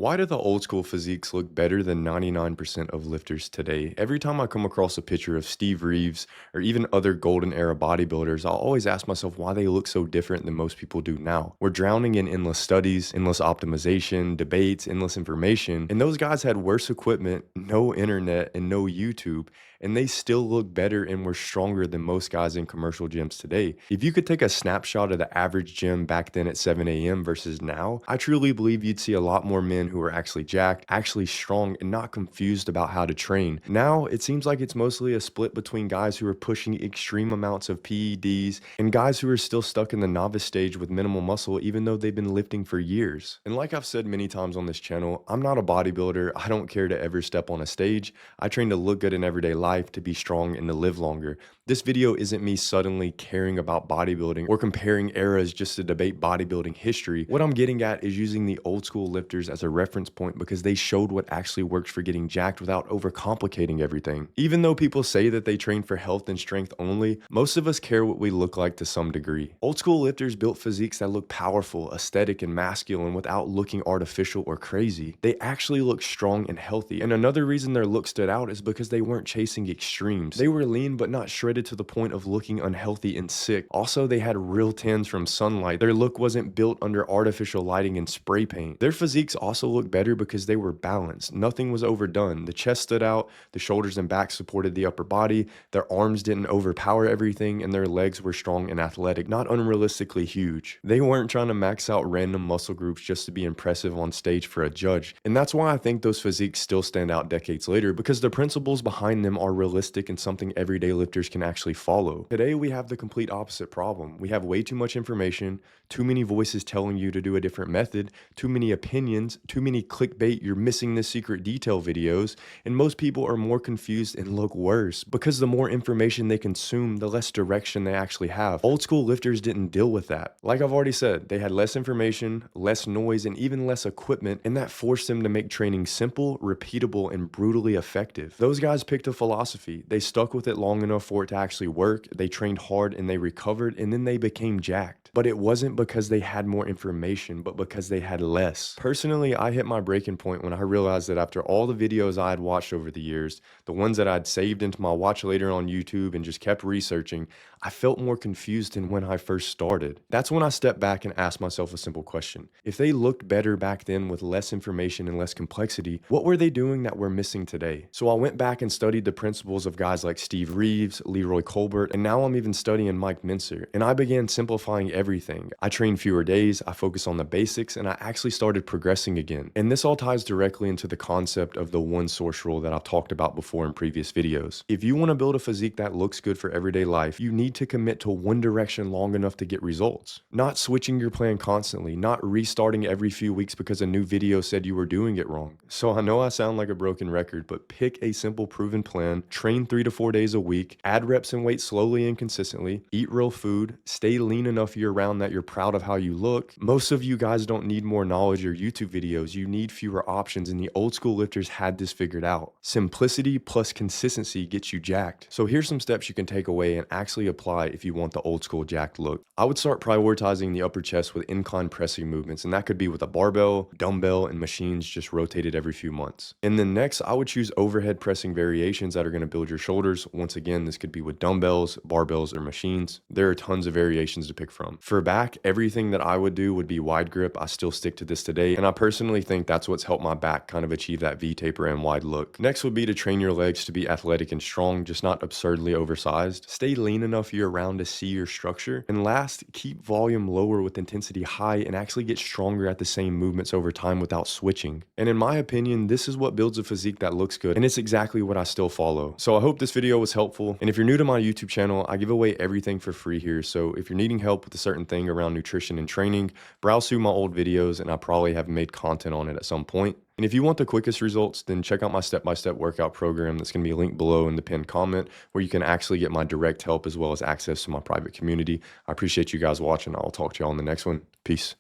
Why do the old school physiques look better than 99% of lifters today? Every time I come across a picture of Steve Reeves or even other golden era bodybuilders, I'll always ask myself why they look so different than most people do now. We're drowning in endless studies, endless optimization, debates, endless information, and those guys had worse equipment, no internet, and no YouTube, and they still look better and were stronger than most guys in commercial gyms today. If you could take a snapshot of the average gym back then at 7 a.m. versus now, I truly believe you'd see a lot more men who are actually jacked, actually strong, and not confused about how to train. Now, it seems like it's mostly a split between guys who are pushing extreme amounts of PEDs and guys who are still stuck in the novice stage with minimal muscle, even though they've been lifting for years. And like I've said many times on this channel, I'm not a bodybuilder. I don't care to ever step on a stage. I train to look good in everyday life, to be strong, and to live longer. This video isn't me suddenly caring about bodybuilding or comparing eras just to debate bodybuilding history. What I'm getting at is using the old school lifters as a reference point because they showed what actually works for getting jacked without overcomplicating everything. Even though people say that they train for health and strength only, most of us care what we look like to some degree. Old school lifters built physiques that look powerful, aesthetic, and masculine without looking artificial or crazy. They actually look strong and healthy. And another reason their look stood out is because they weren't chasing extremes. They were lean but not shredded to the point of looking unhealthy and sick. Also, they had real tans from sunlight. Their look wasn't built under artificial lighting and spray paint. Their physiques also looked better because they were balanced. Nothing was overdone. The chest stood out, the shoulders and back supported the upper body, their arms didn't overpower everything, and their legs were strong and athletic, not unrealistically huge. They weren't trying to max out random muscle groups just to be impressive on stage for a judge. And that's why I think those physiques still stand out decades later, because the principles behind them are realistic and something everyday lifters can actually follow. Today, we have the complete opposite problem. We have way too much information, too many voices telling you to do a different method, too many opinions, too many clickbait, you're missing this secret detail videos, and most people are more confused and look worse because the more information they consume, the less direction they actually have. Old school lifters didn't deal with that. Like I've already said, they had less information, less noise, and even less equipment, and that forced them to make training simple, repeatable, and brutally effective. Those guys picked a philosophy. They stuck with it long enough for it to actually work, they trained hard and they recovered, and then they became jacked. But it wasn't because they had more information, but because they had less. Personally, I hit my breaking point when I realized that after all the videos I had watched over the years, the ones that I'd saved into my watch later on YouTube and just kept researching, I felt more confused than when I first started. That's when I stepped back and asked myself a simple question. If they looked better back then with less information and less complexity, what were they doing that we're missing today? So I went back and studied the principles of guys like Steve Reeves, Leroy Colbert, and now I'm even studying Mike Mincer. And I began simplifying everything. I trained fewer days, I focused on the basics, and I actually started progressing again. And this all ties directly into the concept of the one source rule that I've talked about before in previous videos. If you want to build a physique that looks good for everyday life, you need to commit to one direction long enough to get results. Not switching your plan constantly, not restarting every few weeks because a new video said you were doing it wrong. So I know I sound like a broken record, but pick a simple proven plan, train 3 to 4 days a week, add reps and weight slowly and consistently, eat real food, stay lean enough year round that you're proud of how you look. Most of you guys don't need more knowledge or YouTube videos, you need fewer options, and the old school lifters had this figured out. Simplicity plus consistency gets you jacked. So here's some steps you can take away and actually apply if you want the old school jacked look. I would start prioritizing the upper chest with incline pressing movements, and that could be with a barbell, dumbbell, and machines just rotated every few months. And then next, I would choose overhead pressing variations that are going to build your shoulders. Once again, this could be with dumbbells, barbells, or machines. There are tons of variations to pick from. For back, everything that I would do would be wide grip. I still stick to this today, and I personally think that's what's helped my back kind of achieve that V taper and wide look. Next would be to train your legs to be athletic and strong, just not absurdly oversized. Stay lean enough year round to see your structure. And last, keep volume lower with intensity high and actually get stronger at the same movements over time without switching. And in my opinion, this is what builds a physique that looks good, and it's exactly what I still follow. So I hope this video was helpful, and if you're new to my YouTube channel, I give away everything for free here. So if you're needing help with a certain thing around nutrition and training, browse through my old videos and I probably have made content on it at some point. And if you want the quickest results, then check out my step-by-step workout program that's going to be linked below in the pinned comment, where you can actually get my direct help as well as access to my private community. I appreciate you guys watching. I'll talk to you all in the next one. Peace.